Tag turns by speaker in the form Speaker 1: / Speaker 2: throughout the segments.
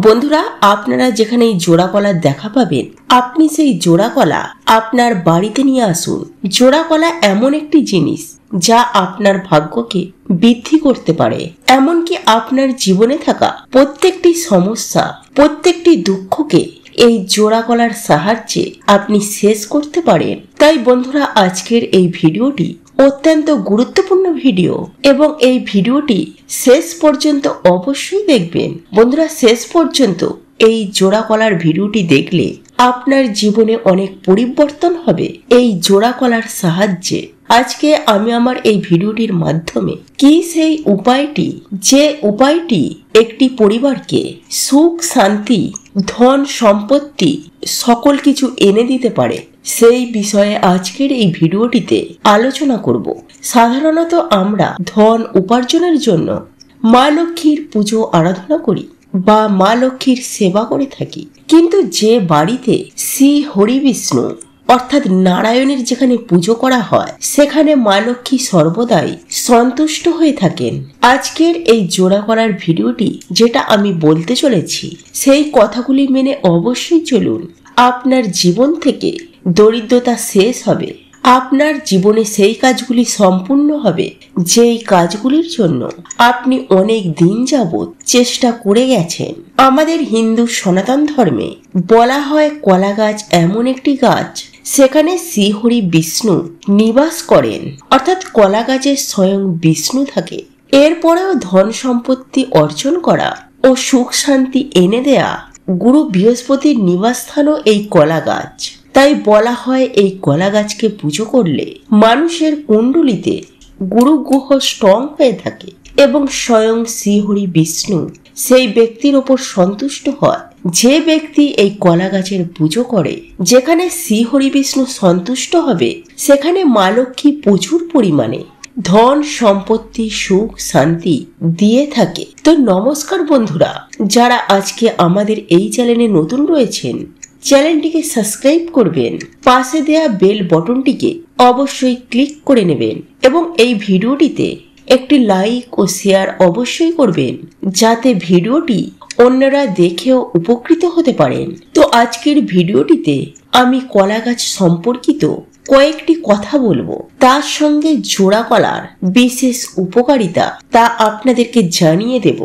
Speaker 1: বন্ধুরা, আপনারা যেখানে এই জোড়া কলা দেখা পাবেন, আপনি সেই জোড়া কলা আপনার বাড়িতে নিয়ে আসুন। জোড়া কলা এমন একটি জিনিস যা আপনার ভাগ্যকে বৃদ্ধি করতে পারে, এমনকি আপনার জীবনে থাকা প্রত্যেকটি সমস্যা, প্রত্যেকটি দুঃখকে এই জোড়া কলার সাহায্যে আপনি শেষ করতে পারেন। তাই বন্ধুরা, আজকের এই ভিডিওটি অত্যন্ত গুরুত্বপূর্ণ ভিডিও এবং এই ভিডিওটি শেষ পর্যন্ত অবশ্যই দেখবেন। বন্ধুরা, শেষ পর্যন্ত এই জোড়া কলার ভিডিওটি দেখলে আপনার জীবনে অনেক পরিবর্তন হবে এই জোড়া কলার সাহায্যে। আজকে আমি আমার এই ভিডিওটির মাধ্যমে কি সেই উপায়টি, যে উপায়টি একটি পরিবারকে সুখ, শান্তি, ধন, সম্পত্তি সকল কিছু এনে দিতে পারে, সেই বিষয়ে আজকের এই ভিডিওটিতে আলোচনা করব। সাধারণত আমরা ধন উপার্জনের জন্য মা লক্ষ্মীর পুজো আরাধনা করি বা মা লক্ষ্মীর সেবা করে থাকি, কিন্তু যে বাড়িতে শ্রী হরি বিষ্ণু অর্থাৎ নারায়ণের যেখানে পুজো করা হয়, সেখানে মা লক্ষ্মী সর্বদাই সন্তুষ্ট হয়ে থাকেন। আজকের এই জোড়া করার ভিডিওটি যেটা আমি বলতে চলেছি, সেই কথাগুলি মেনে অবশ্যই চলুন। আপনার জীবন থেকে দরিদ্রতা শেষ হবে, আপনার জীবনে সেই কাজগুলি সম্পূর্ণ হবে যেই কাজগুলির জন্য আপনি অনেক দিন যাবৎ চেষ্টা করে গেছেন। আমাদের হিন্দু সনাতন ধর্মে বলা হয় কলা গাছ এমন একটি গাছ সেখানে শ্রীহরি বিষ্ণু নিবাস করেন, অর্থাৎ কলা গাছে স্বয়ং বিষ্ণু থাকে। এরপরেও ধন সম্পত্তি অর্জন করা ও সুখ শান্তি এনে দেয়া গুরু বৃহস্পতির নিবাসস্থানও এই কলা গাছ। তাই বলা হয় এই কলা গাছকে পুজো করলে মানুষের কুণ্ডলিতে গুরু গ্রহ স্ট্রং হয়ে থাকে এবং স্বয়ং শ্রীহরি বিষ্ণু সেই ব্যক্তির ওপর সন্তুষ্ট হয় যে ব্যক্তি এই কলা গাছের পুজো করে। যেখানে শ্রীহরি বিষ্ণু সন্তুষ্ট হবে সেখানে মা লক্ষ্মী প্রচুর পরিমাণে ধন, সম্পত্তি, সুখ, শান্তি দিয়ে থাকে। তো নমস্কার বন্ধুরা, যারা আজকে আমাদের এই চ্যানেলে নতুন রয়েছেন, চ্যানেলটিকে সাবস্ক্রাইব করবেন, পাশে দেয়া বেল বটনটিকে অবশ্যই ক্লিক করে নেবেন এবং এই ভিডিওটিতে একটি লাইক ও শেয়ার অবশ্যই করবেন, যাতে ভিডিওটি অন্যরা দেখেও উপকৃত হতে পারেন। তো আজকের ভিডিওটিতে আমি কলা গাছ সম্পর্কিত কয়েকটি কথা বলবো, তার সঙ্গে জোড়া কলার বিশেষ উপকারিতা তা আপনাদেরকে জানিয়ে দেব।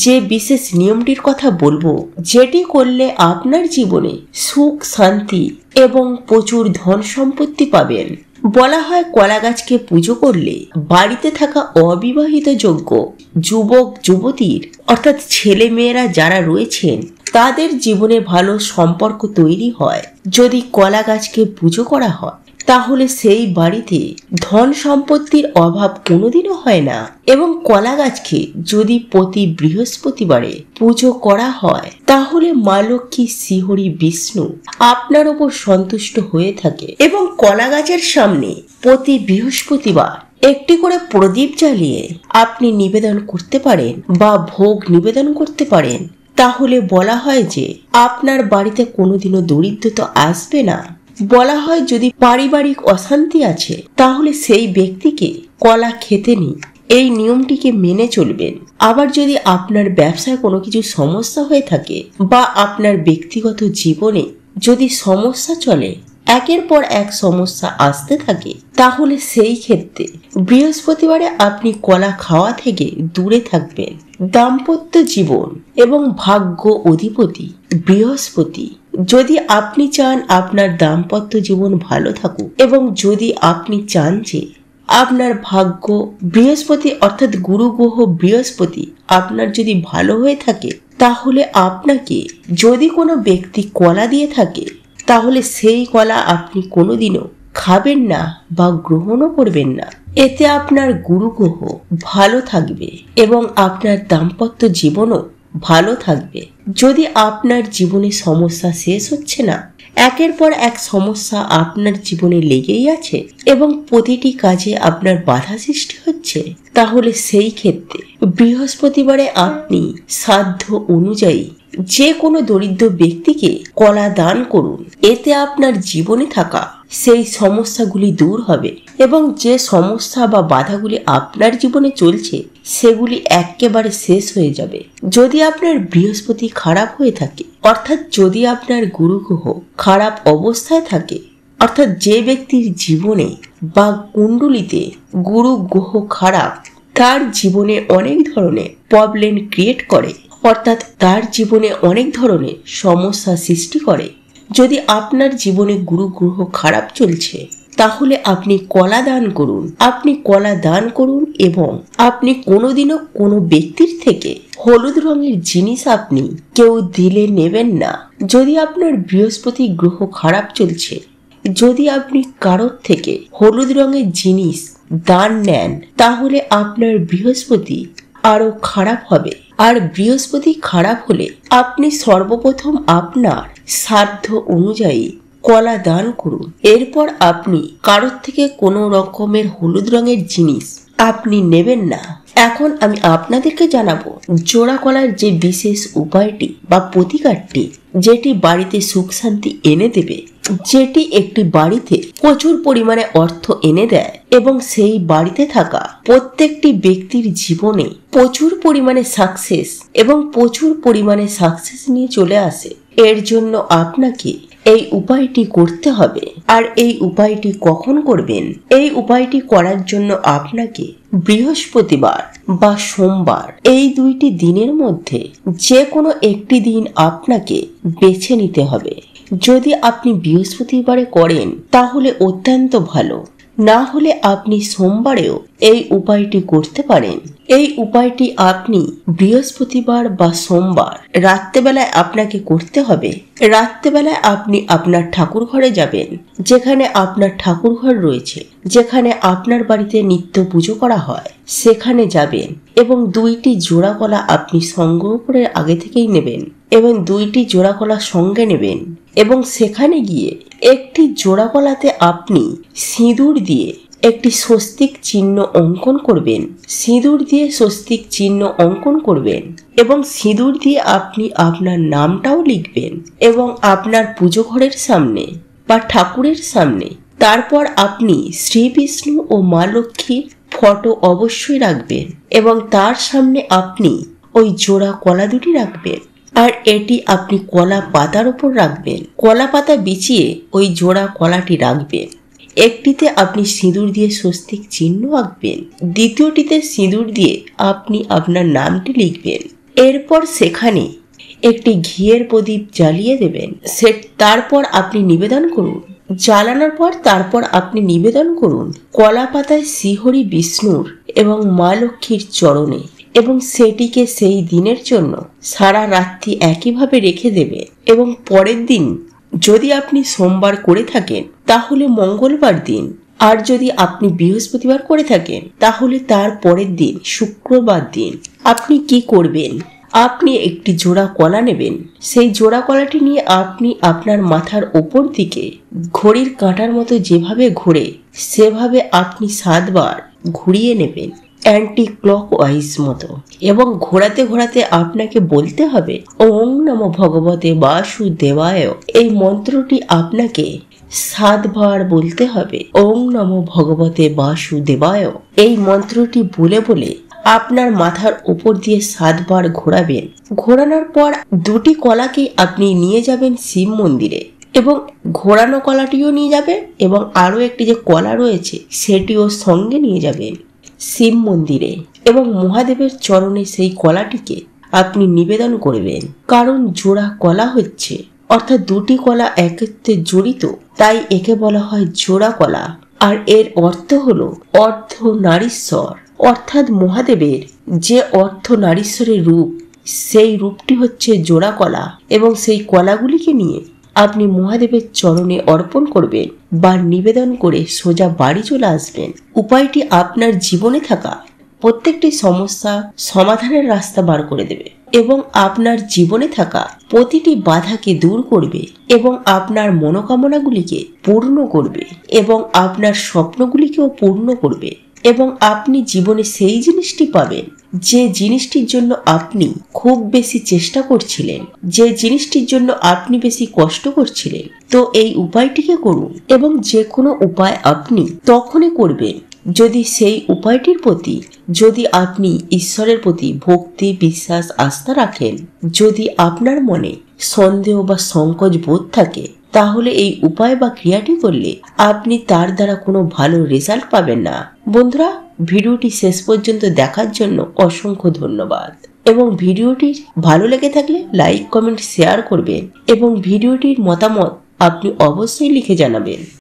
Speaker 1: যে বিশেষ নিয়মটির কথা বলবো, যেটি করলে আপনার জীবনে সুখ, শান্তি এবং প্রচুর ধন সম্পত্তি পাবেন। বলা হয় কলা গাছকে পুজো করলে বাড়িতে থাকা অবিবাহিত যোগ্য যুবক যুবতীর অর্থাৎ ছেলে মেয়েরা যারা রয়েছেন তাদের জীবনে ভালো সম্পর্ক তৈরি হয়। যদি কলা গাছকে পুজো করা হয় তাহলে সেই বাড়িতে ধন সম্পত্তির অভাব কোনোদিনও হয় না। এবং কলা গাছকে যদি প্রতি বৃহস্পতিবারে পুজো করা হয় তাহলে মা লক্ষ্মী শ্রীহরি বিষ্ণু আপনার ওপর সন্তুষ্ট হয়ে থাকে এবং কলা গাছের সামনে প্রতি বৃহস্পতিবার একটি করে প্রদীপ জ্বালিয়ে আপনি নিবেদন করতে পারেন বা ভোগ নিবেদন করতে পারেন। তাহলে বলা হয় যে আপনার বাড়িতে কোনোদিনও দরিদ্রতা আসবে না। বলা হয় যদি পারিবারিক অশান্তি আছে তাহলে সেই ব্যক্তিকে কলা খেতে নেই, এই নিয়মটিকে মেনে চলবেন। আবার যদি আপনার ব্যবসায় কোনো কিছু সমস্যা হয়ে থাকে বা আপনার ব্যক্তিগত জীবনে যদি সমস্যা চলে, একের পর এক সমস্যা আসতে থাকে, তাহলে সেই ক্ষেত্রে বৃহস্পতিবারে আপনি কলা খাওয়া থেকে দূরে থাকবেন। দাম্পত্য জীবন এবং ভাগ্য অধিপতি বৃহস্পতি, যদি আপনি চান আপনার দাম্পত্য জীবন ভালো থাকুক এবং যদি আপনি চান যে আপনার ভাগ্য বৃহস্পতি অর্থাৎ গুরু গ্রহ বৃহস্পতি আপনার যদি ভালো হয়ে থাকে, তাহলে আপনাকে যদি কোনো ব্যক্তি কলা দিয়ে থাকে তাহলে সেই কলা আপনি কোনোদিনও খাবেন না বা গ্রহণও করবেন না। এতে আপনার গুরু গ্রহ ভালো থাকবে এবং আপনার দাম্পত্য জীবনও ভালো থাকবে। যদি আপনার জীবনে সমস্যা শেষ হচ্ছে না, একের পর এক সমস্যা আপনার জীবনে লেগেই আছে এবং প্রতিটি কাজে আপনার বাধা সৃষ্টি হচ্ছে, তাহলে সেই ক্ষেত্রে বৃহস্পতিবারে আপনি সাধ্য অনুযায়ী যে কোনো দরিদ্র ব্যক্তিকে কলা দান করুন। এতে আপনার জীবনে থাকা সেই সমস্যাগুলি দূর হবে এবং যে সমস্যা বা বাধাগুলি আপনার জীবনে চলছে সেগুলি একেবারে শেষ হয়ে যাবে। যদি আপনার বৃহস্পতি খারাপ হয়ে থাকে, অর্থাৎ যদি আপনার গুরু গ্রহ খারাপ অবস্থায় থাকে, অর্থাৎ যে ব্যক্তির জীবনে বা কুণ্ডলিতে গুরু গ্রহ খারাপ, তার জীবনে অনেক ধরনের প্রবলেম ক্রিয়েট করে, অর্থাৎ তার জীবনে অনেক ধরনের সমস্যা সৃষ্টি করে। যদি আপনার জীবনে গুরু গ্রহ খারাপ চলছে, তাহলে আপনি কলা দান করুন। আপনি কলা দান করুন এবং আপনি কোনোদিনও কোনো ব্যক্তির থেকে হলুদ রঙের জিনিস আপনি কেউ দিলে নেবেন না। যদি আপনার বৃহস্পতি গ্রহ খারাপ চলছে, যদি আপনি কারোর থেকে হলুদ রঙের জিনিস দান নেন, তাহলে আপনার বৃহস্পতি আরো খারাপ হবে। আর বৃহস্পতি খারাপ হলে আপনি সর্বপ্রথম আপনার সাধ্য অনুযায়ী কলা দান করুন। এরপর আপনি কারোর থেকে কোনো রকমের হলুদ রঙের জিনিস আপনি নেবেন না। এখন আমি আপনাদেরকে জানাবো জোড়া কলার যে বিশেষ উপায়টি বা প্রতিকারটি, যেটি বাড়িতে সুখ শান্তি এনে দেবে, যেটি একটি বাড়িতে প্রচুর পরিমাণে অর্থ এনে দেয় এবং সেই বাড়িতে থাকা প্রত্যেকটি ব্যক্তির জীবনে প্রচুর পরিমাণে সাকসেস এবং প্রচুর পরিমাণে সাকসেস নিয়ে চলে আসে। এর জন্য আপনাকে এই উপায়টি করতে হবে। আর এই উপায়টি কখন করবেন? এই উপায়টি করার জন্য আপনাকে বৃহস্পতিবার বা সোমবার, এই দুইটি দিনের মধ্যে যে কোনো একটি দিন আপনাকে বেছে নিতে হবে। যদি আপনি বৃহস্পতিবারে করেন তাহলে অত্যন্ত ভালো, না হলে আপনি সোমবারেও এই উপায়টি করতে পারেন। এই উপায়টি আপনি বৃহস্পতিবার বা সোমবার রাত্রেবেলায় আপনাকে করতে হবে। রাত্রেবেলায় আপনি আপনার ঠাকুর ঘরে যাবেন, যেখানে আপনার ঠাকুর ঘর রয়েছে, যেখানে আপনার বাড়িতে নিত্য পুজো করা হয়, সেখানে যাবেন এবং দুইটি জোড়া কলা আপনি সংগ্রহ করে আগে থেকেই নেবেন এবং দুইটি জোড়া কলা সঙ্গে নেবেন এবং সেখানে গিয়ে একটি জোড়া কলাতে আপনি সিঁদুর দিয়ে একটি স্বস্তিক চিহ্ন অঙ্কন করবেন। সিঁদুর দিয়ে স্বস্তিক চিহ্ন অঙ্কন করবেন এবং সিঁদুর দিয়ে আপনি আপনার নামটাও লিখবেন এবং আপনার পুজো ঘরের সামনে বা ঠাকুরের সামনে, তারপর আপনি শ্রী বিষ্ণু ও মা লক্ষ্মীর ফটো অবশ্যই রাখবেন এবং তার সামনে আপনি ওই জোড়া কলা দুটি রাখবেন। আর এটি আপনি কলা পাতার উপর রাখবেন। কলা পাতা বিছিয়ে ওই জোড়া কলাটি রাখবেন। একটিতে আপনি সিঁদুর দিয়ে স্বস্তিক চিহ্ন আঁকবেন, দ্বিতীয়টিতে সিঁদুর দিয়ে আপনি আপনার নামটি লিখবেন। এরপর সেখানে একটি ঘিয়ের প্রদীপ জ্বালিয়ে দেবেন। তারপর আপনি নিবেদন করুন। জ্বালানোর পর তারপর আপনি নিবেদন করুন কলা পাতায় শ্রীহরি বিষ্ণুর এবং মা লক্ষ্মীর চরণে এবং সেটিকে সেই দিনের জন্য সারা রাত্রি একইভাবে রেখে দেবে এবং পরের দিন যদি আপনি সোমবার করে থাকেন তাহলে মঙ্গলবার দিন, আর যদি আপনি বৃহস্পতিবার করে থাকেন তাহলে তার পরের দিন শুক্রবার দিন আপনি কি করবেন? আপনি একটি জোড়া কলা নেবেন। সেই জোড়া কলাটি নিয়ে আপনি আপনার মাথার ওপর দিকে ঘড়ির কাঁটার মতো যেভাবে ঘোরে সেভাবে আপনি 7 বার ঘুরিয়ে নেবেন, অ্যান্টি ক্লকওয়াইজ মতো, এবং ঘোরাতে ঘোরাতে আপনাকে বলতে হবে ওং নমো ভগবতে বাসুদেবায়। এই মন্ত্রটি আপনাকে 7 বার বলতে হবে, ওং নমো ভগবতে বাসুদেবায়। এই মন্ত্রটি বলে বলে আপনার মাথার উপর দিয়ে 7 বার ঘোরাবেন। ঘোরানোর পর দুটি কলাকে আপনি নিয়ে যাবেন শিব মন্দিরে এবং ঘোরানো কলাটিও নিয়ে যাবেন এবং আরো একটি যে কলা রয়েছে সেটিও সঙ্গে নিয়ে যাবেন শিব মন্দিরে এবং মহাদেবের চরণে সেই কলাটিকে আপনি নিবেদন করবেন। কারণ জোড়া কলা হচ্ছে, অর্থাৎ দুটি কলা একত্রে জড়িত, তাই একে বলা হয় জোড়া কলা। আর এর অর্থ হলো অর্ধ নারীশ্বর, অর্থাৎ মহাদেবের যে অর্ধ নারীশ্বরের রূপ, সেই রূপটি হচ্ছে জোড়া কলা এবং সেই কলাগুলিকে নিয়ে আপনি মহাদেবের চরণে অর্পণ করবেন বা নিবেদন করে সোজা বাড়ি চলে আসবেন। উপায়টি আপনার জীবনে থাকা প্রত্যেকটি সমস্যা সমাধানের রাস্তা বার করে দেবে এবং আপনার জীবনে থাকা প্রতিটি বাধাকে দূর করবে এবং আপনার মনোকামনাগুলিকে পূর্ণ করবে এবং আপনার স্বপ্নগুলিকেও পূর্ণ করবে এবং আপনি জীবনে সেই জিনিসটি পাবেন যে জিনিসটির জন্য আপনি খুব বেশি চেষ্টা করছিলেন, যে জিনিসটির জন্য আপনি বেশি কষ্ট করছিলেন, তো এই উপায়টিকে করুন। এবং যে কোনো উপায় আপনি তখনই করবেন যদি সেই উপায়টির প্রতি, যদি আপনি ঈশ্বরের প্রতি ভক্তি, বিশ্বাস, আস্থা রাখেন। যদি আপনার মনে সন্দেহ বা সংকোচ বোধ থাকে, তাহলে এই উপায় বা ক্রিয়াটি করলে আপনি তার দ্বারা কোনো ভালো রেজাল্ট পাবেন না। বন্ধুরা, ভিডিওটি শেষ পর্যন্ত দেখার জন্য অসংখ্য ধন্যবাদ। এবং ভিডিওটি ভালো লেগে থাকলে লাইক, কমেন্ট, শেয়ার করবেন এবং ভিডিওটির মতামত আপনি অবশ্যই লিখে জানাবেন।